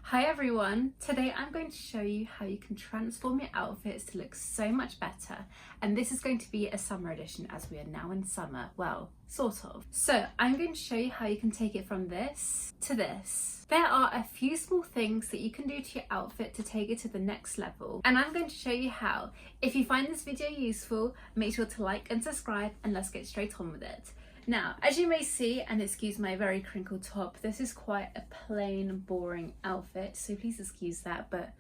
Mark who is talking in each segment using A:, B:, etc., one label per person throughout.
A: Hi everyone, today I'm going to show you how you can transform your outfits to look so much better, and this is going to be a summer edition as we are now in summer, well, sort of. So I'm going to show you how you can take it from this to this. There are a few small things that you can do to your outfit to take it to the next level, and I'm going to show you how. If you find this video useful, make sure to like and subscribe, and let's get straight on with it. Now, as you may see, and excuse my very crinkled top, this is quite a plain, boring outfit, so please excuse that, but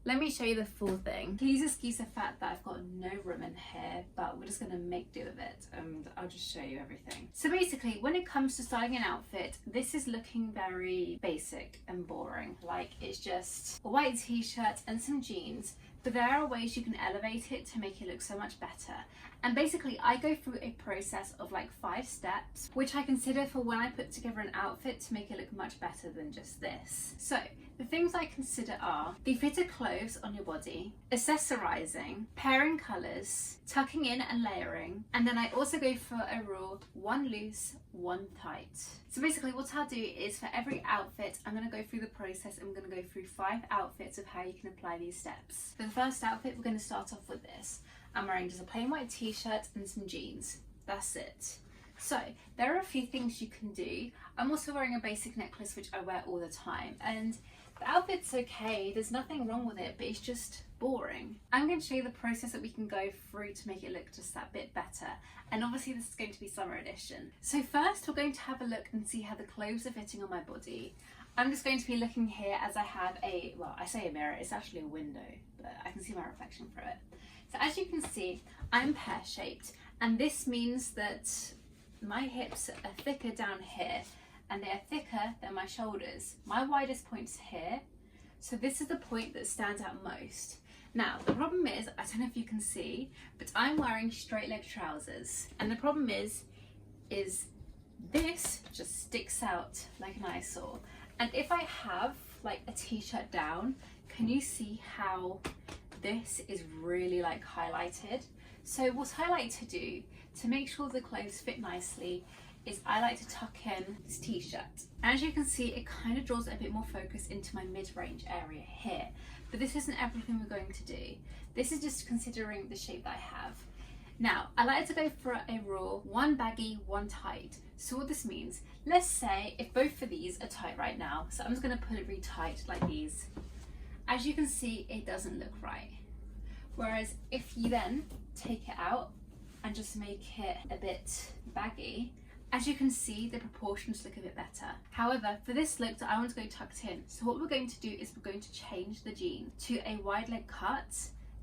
A: let me show you the full thing. Please excuse the fact that I've got no ribbon here, but we're just gonna make do with it, and I'll just show you everything. So basically, when it comes to styling an outfit, this is looking very basic and boring. Like, it's just a white t-shirt and some jeans, but there are ways you can elevate it to make it look so much better. And basically, I go through a process of like 5 steps, which I consider for when I put together an outfit to make it look much better than just this. So the things I consider are the fit of clothes on your body, accessorizing, pairing colors, tucking in and layering, and then I also go for a rule: 1 loose, 1 tight. So basically what I'll do is for every outfit, I'm going to go through the process and I'm going to go through 5 outfits of how you can apply these steps. For the first outfit, we're going to start off with this. I'm wearing just a plain white t-shirt and some jeans. That's it. So there are a few things you can do. I'm also wearing a basic necklace which I wear all the time, and the outfit's okay, there's nothing wrong with it, but it's just boring. I'm going to show you the process that we can go through to make it look just that bit better, and obviously this is going to be summer edition. So first we're going to have a look and see how the clothes are fitting on my body. I'm just going to be looking here as I have a, well, I say a mirror, it's actually a window, but I can see my reflection through it. So as you can see, I'm pear-shaped, and this means that my hips are thicker down here, and they are thicker than my shoulders. My widest point's here, so this is the point that stands out most. Now, the problem is, I don't know if you can see, but I'm wearing straight leg trousers, and the problem is this just sticks out like an eyesore. And if I have like a t-shirt down, can you see how this is really like highlighted? So what I like to do to make sure the clothes fit nicely is I like to tuck in this t-shirt. As you can see, it kind of draws a bit more focus into my mid-range area here, but this isn't everything we're going to do. This is just considering the shape that I have. Now, I like to go for a rule: 1 baggy, 1 tight. So what this means, let's say if both of these are tight right now, so I'm just going to put it really tight like these. As you can see, it doesn't look right. Whereas if you then take it out and just make it a bit baggy, as you can see, the proportions look a bit better. However, for this look, I want to go tucked in. So what we're going to do is we're going to change the jean to a wide leg cut,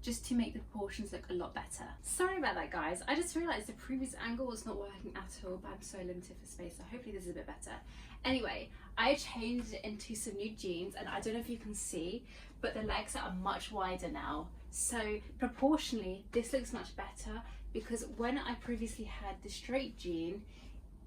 A: just to make the proportions look a lot better. Sorry about that, guys. I just realized the previous angle was not working at all, but I'm so limited for space, so hopefully this is a bit better. Anyway, I changed it into some new jeans, and I don't know if you can see, but the legs are much wider now. So proportionally, this looks much better, because when I previously had the straight jean,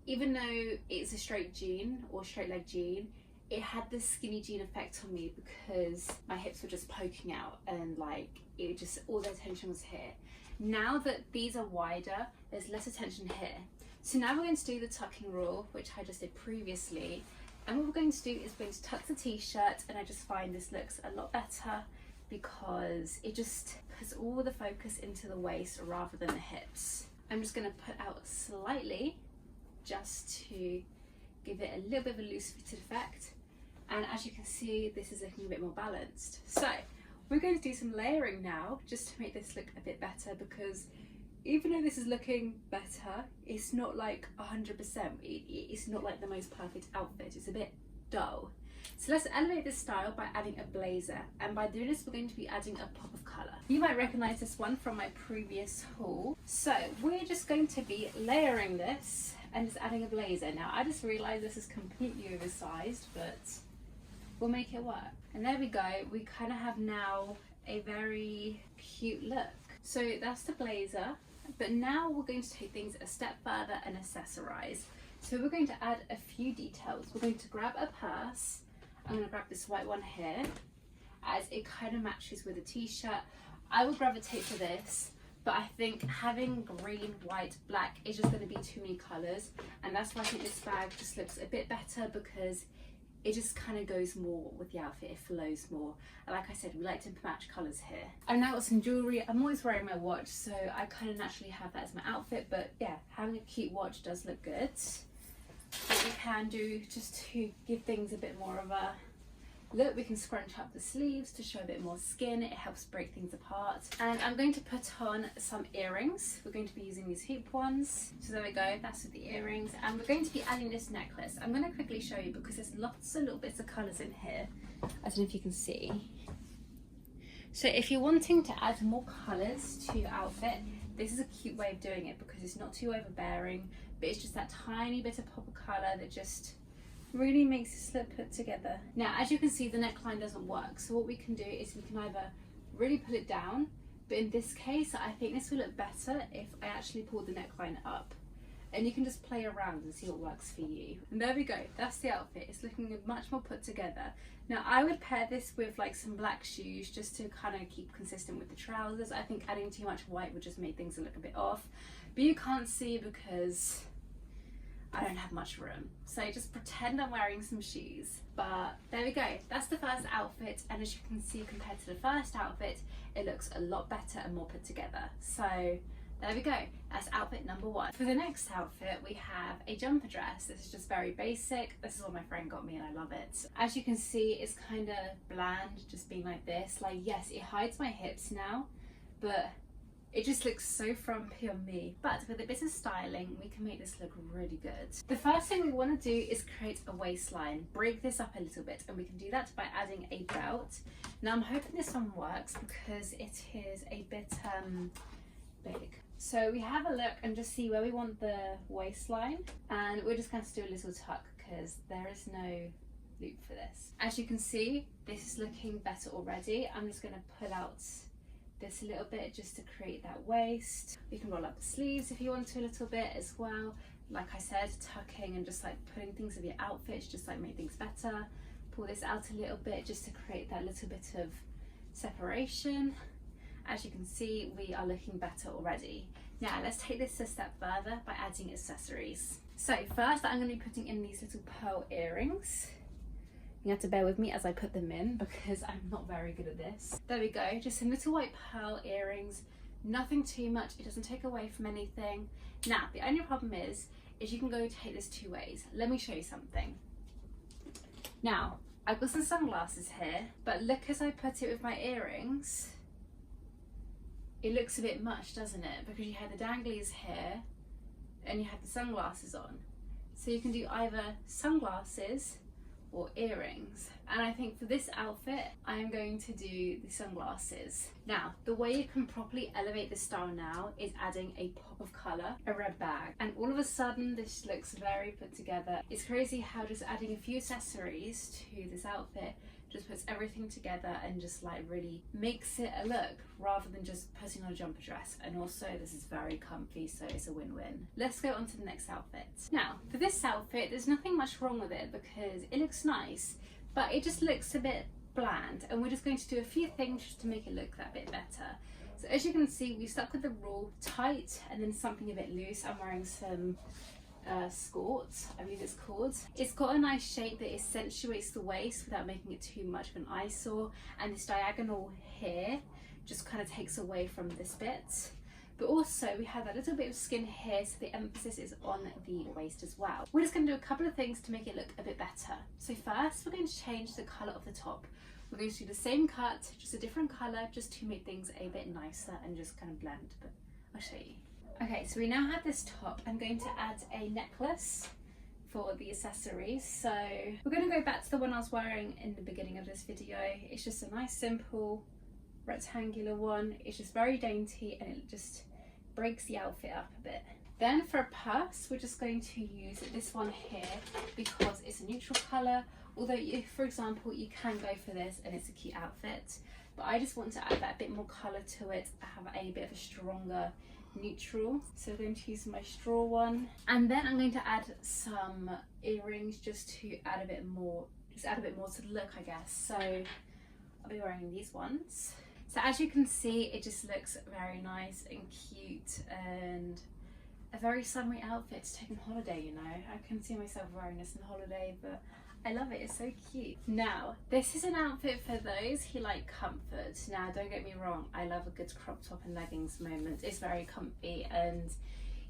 A: even though it's a straight jean or straight leg jean, it had the skinny jean effect on me because my hips were just poking out, and like it just, all the attention was here. Now that these are wider, there's less attention here. So now we're going to do the tucking rule, which I just did previously. And what we're going to do is we're going to tuck the t-shirt, and I just find this looks a lot better because it just puts all the focus into the waist rather than the hips. I'm just going to put out slightly just to give it a little bit of a loose fitted effect. And as you can see, this is looking a bit more balanced. So we're going to do some layering now, just to make this look a bit better, because even though this is looking better, it's not like 100%. It's not like the most perfect outfit. It's a bit dull. So let's elevate this style by adding a blazer. And by doing this, we're going to be adding a pop of colour. You might recognise this one from my previous haul. So we're just going to be layering this and just adding a blazer. Now, I just realised this is completely oversized, but we'll make it work. And there we go. We kind of have now a very cute look. So that's the blazer. But now we're going to take things a step further and accessorize. So we're going to add a few details. We're going to grab a purse. I'm going to grab this white one here, as it kind of matches with a t-shirt. I will gravitate for this, but I think having green, white, black is just going to be too many colours, and that's why I think this bag just looks a bit better, because it just kind of goes more with the outfit, it flows more. And like I said, we like to match colours here. I've now got some jewellery. I'm always wearing my watch, so I kind of naturally have that as my outfit, but yeah, having a cute watch does look good. What we can do, just to give things a bit more of a look, we can scrunch up the sleeves to show a bit more skin. It helps break things apart. And I'm going to put on some earrings. We're going to be using these hoop ones. So there we go, that's with the earrings. And we're going to be adding this necklace. I'm going to quickly show you because there's lots of little bits of colours in here. I don't know if you can see. So if you're wanting to add more colours to your outfit, this is a cute way of doing it because it's not too overbearing, but it's just that tiny bit of pop of colour that just really makes this look put together. Now, as you can see, the neckline doesn't work. So what we can do is we can either really pull it down, but in this case, I think this will look better if I actually pull the neckline up. And you can just play around and see what works for you. And there we go, that's the outfit. It's looking much more put together. Now, I would pair this with like some black shoes just to kind of keep consistent with the trousers. I think adding too much white would just make things look a bit off. But you can't see because I don't have much room, so just pretend I'm wearing some shoes. But there we go, that's the first outfit, and as you can see, compared to the first outfit, it looks a lot better and more put together. So there we go, that's outfit number one. For the next outfit, we have a jumper dress. This is just very basic. This is what my friend got me and I love it. As you can see, it's kind of bland, just being like this. Like, yes, it hides my hips now, but it just looks so frumpy on me. But with a bit of styling, we can make this look really good. The first thing we want to do is create a waistline, break this up a little bit, and we can do that by adding a belt. Now I'm hoping this one works because it is a bit big. So we have a look and just see where we want the waistline, and we're just going to do a little tuck because there is no loop for this. As you can see, this is looking better already. I'm just going to pull out this a little bit just to create that waist. You can roll up the sleeves if you want to a little bit as well. Like I said, tucking and just like putting things with your outfits just like make things better. Pull this out a little bit just to create that little bit of separation. As you can see, we are looking better already. Now let's take this a step further by adding accessories. So first I'm going to be putting in these little pearl earrings. You have to bear with me as I put them in because I'm not very good at this. There we go, just some little white pearl earrings, nothing too much, it doesn't take away from anything. Now, the only problem is you can go take this two ways. Let me show you something. Now, I've got some sunglasses here, but look as I put it with my earrings, it looks a bit much, doesn't it? Because you have the danglies here and you have the sunglasses on. So you can do either sunglasses or earrings, and I think for this outfit I am going to do the sunglasses. Now the way you can properly elevate this style now is adding a pop of colour, a red bag, and all of a sudden this looks very put together. It's crazy how just adding a few accessories to this outfit just puts everything together and just like really makes it a look rather than just putting on a jumper dress. And also this is very comfy, so it's a win-win. Let's go on to the next outfit. Now for this outfit there's nothing much wrong with it because it looks nice, but it just looks a bit bland, and we're just going to do a few things just to make it look that bit better. So as you can see, we stuck with the rule tight and then something a bit loose. I'm wearing some Skort, I believe it's called. It's got a nice shape that accentuates the waist without making it too much of an eyesore, and this diagonal here just kind of takes away from this bit. But also we have a little bit of skin here, so the emphasis is on the waist as well. We're just going to do a couple of things to make it look a bit better. So first we're going to change the colour of the top. We're going to do the same cut, just a different colour, just to make things a bit nicer and just kind of blend, but I'll show you. Okay, so we now have this top. I'm going to add a necklace for the accessories. So we're going to go back to the one I was wearing in the beginning of this video. It's just a nice simple rectangular one. It's just very dainty and it just breaks the outfit up a bit. Then for a purse, we're just going to use this one here because it's a neutral colour. Although, for example, you can go for this and it's a cute outfit, but I just want to add that bit more colour to it. I have a bit of a stronger neutral, so I'm going to use my straw one, and then I'm going to add some earrings just to add a bit more to the look, I guess. So I'll be wearing these ones. So as you can see, it just looks very nice and cute and a very summery outfit to take on holiday, you know. I can see myself wearing this on holiday, but I love it, it's so cute. Now, this is an outfit for those who like comfort. Now, don't get me wrong, I love a good crop top and leggings moment. It's very comfy and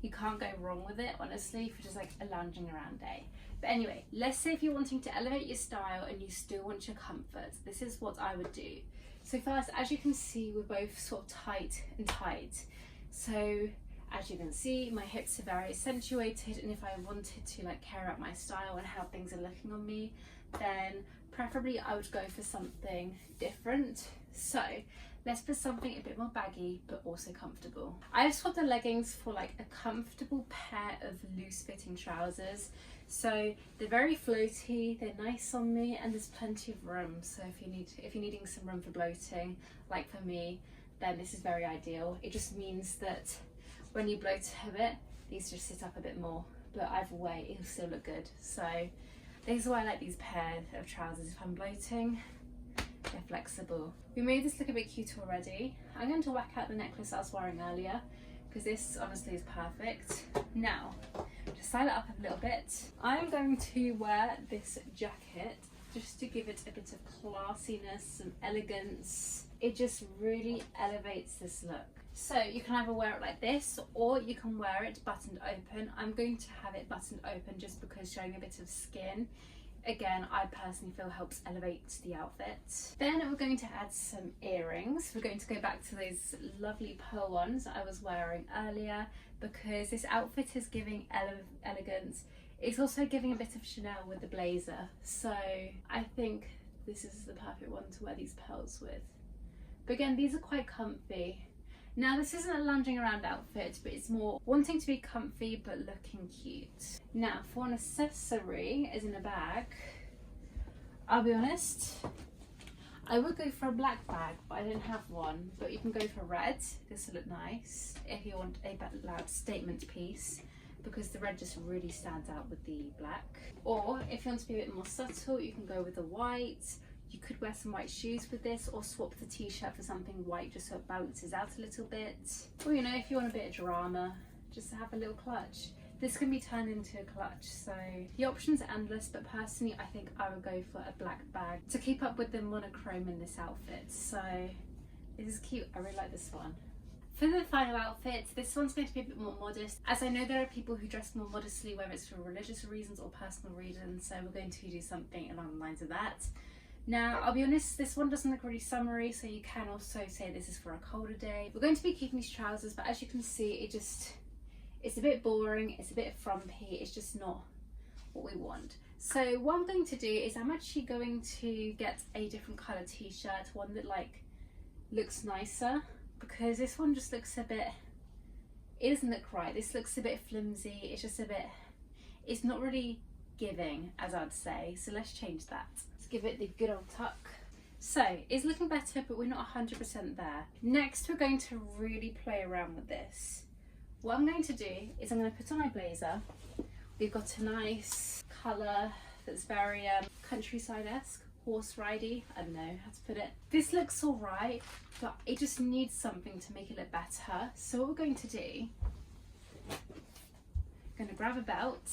A: you can't go wrong with it, honestly, for just like a lounging around day. But anyway, let's say if you're wanting to elevate your style and you still want your comfort, this is what I would do. So first, as you can see, we're both sort of tight and tight. So as you can see, my hips are very accentuated, and if I wanted to like carry out my style and how things are looking on me, then preferably I would go for something different. So let's put something a bit more baggy but also comfortable. I've swapped the leggings for like a comfortable pair of loose fitting trousers. So they're very floaty, they're nice on me, and there's plenty of room. So if you're needing some room for bloating, like for me, then this is very ideal. It just means that when you bloat a bit, these just sit up a bit more, but either way, it'll still look good. So this is why I like these pair of trousers. If I'm bloating, they're flexible. We made this look a bit cute already. I'm going to whack out the necklace I was wearing earlier, because this honestly is perfect. Now, to style it up a little bit, I'm going to wear this jacket just to give it a bit of classiness, some elegance. It just really elevates this look. So you can either wear it like this, or you can wear it buttoned open. I'm going to have it buttoned open just because showing a bit of skin, again, I personally feel helps elevate the outfit. Then we're going to add some earrings. We're going to go back to those lovely pearl ones I was wearing earlier, because this outfit is giving elegance. It's also giving a bit of Chanel with the blazer. So I think this is the perfect one to wear these pearls with. But again, these are quite comfy. Now, this isn't a lounging around outfit, but it's more wanting to be comfy but looking cute. Now, for an accessory, as in a bag, I'll be honest, I would go for a black bag, but I don't have one. But you can go for red. This will look nice if you want a loud statement piece, because the red just really stands out with the black. Or if you want to be a bit more subtle, you can go with the white. You could wear some white shoes with this, or swap the t-shirt for something white just so it balances out a little bit. Or, you know, if you want a bit of drama, just have a little clutch. This can be turned into a clutch, so the options are endless, but personally I think I would go for a black bag to keep up with the monochrome in this outfit. So this is cute, I really like this one. For the final outfit, this one's going to be a bit more modest, as I know there are people who dress more modestly, whether it's for religious reasons or personal reasons, so we're going to do something along the lines of that. Now, I'll be honest, this one doesn't look really summery, so you can also say this is for a colder day. We're going to be keeping these trousers, but as you can see, it's a bit boring, it's a bit frumpy, it's just not what we want. So what I'm going to do is I'm actually going to get a different colour t-shirt, one that like looks nicer, because this one just looks a bit, it doesn't look right. This looks a bit flimsy, it's just a bit, it's not really giving, as I'd say, so let's change that. Give it the good old tuck. So it's looking better, but we're not 100% there. Next, we're going to really play around with this. What I'm going to do is I'm going to put on my blazer. We've got a nice colour that's very countryside-esque, horse ridey. I don't know how to put it. This looks all right, but it just needs something to make it look better. So what we're going to do, I'm going to grab a belt,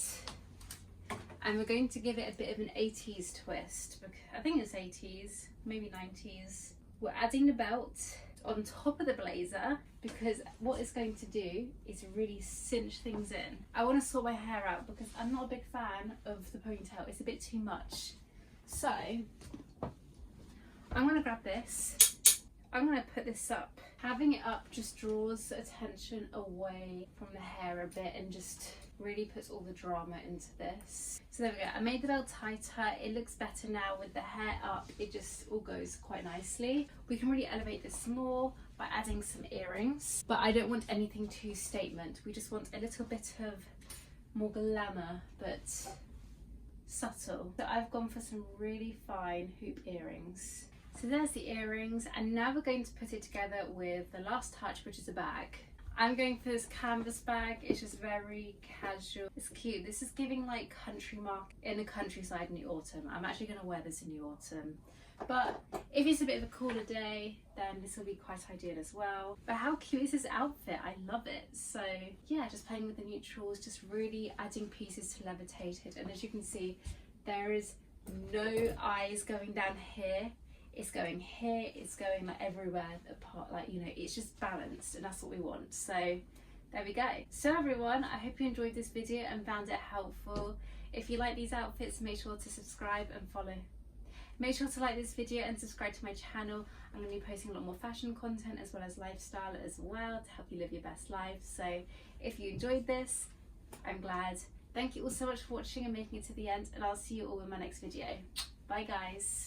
A: and we're going to give it a bit of an 80s twist. I think it's 80s, maybe 90s. We're adding the belt on top of the blazer, because what it's going to do is really cinch things in. I want to sort my hair out because I'm not a big fan of the ponytail. It's a bit too much. So I'm going to grab this. I'm going to put this up. Having it up just draws attention away from the hair a bit and just really puts all the drama into this. So there we go, I made the belt tighter, it looks better now with the hair up, it just all goes quite nicely. We can really elevate this more by adding some earrings, but I don't want anything too statement. We just want a little bit of more glamour, but subtle. So I've gone for some really fine hoop earrings. So there's the earrings, and now we're going to put it together with the last touch, which is a bag. I'm going for this canvas bag. It's just very casual. It's cute. This is giving like country market in the countryside in the autumn. I'm actually going to wear this in the autumn. But if it's a bit of a cooler day, then this will be quite ideal as well. But how cute is this outfit? I love it. So yeah, just playing with the neutrals, just really adding pieces to levitate it. And as you can see, there is no eyes going down here. It's going here, it's going like everywhere apart, like, you know, it's just balanced, and that's what we want. So there we go. So everyone, I hope you enjoyed this video and found it helpful. If you like these outfits, make sure to subscribe and follow. Make sure to like this video and subscribe to my channel. I'm going to be posting a lot more fashion content as well as lifestyle as well to help you live your best life. So if you enjoyed this, I'm glad. Thank you all so much for watching and making it to the end, and I'll see you all in my next video. Bye guys.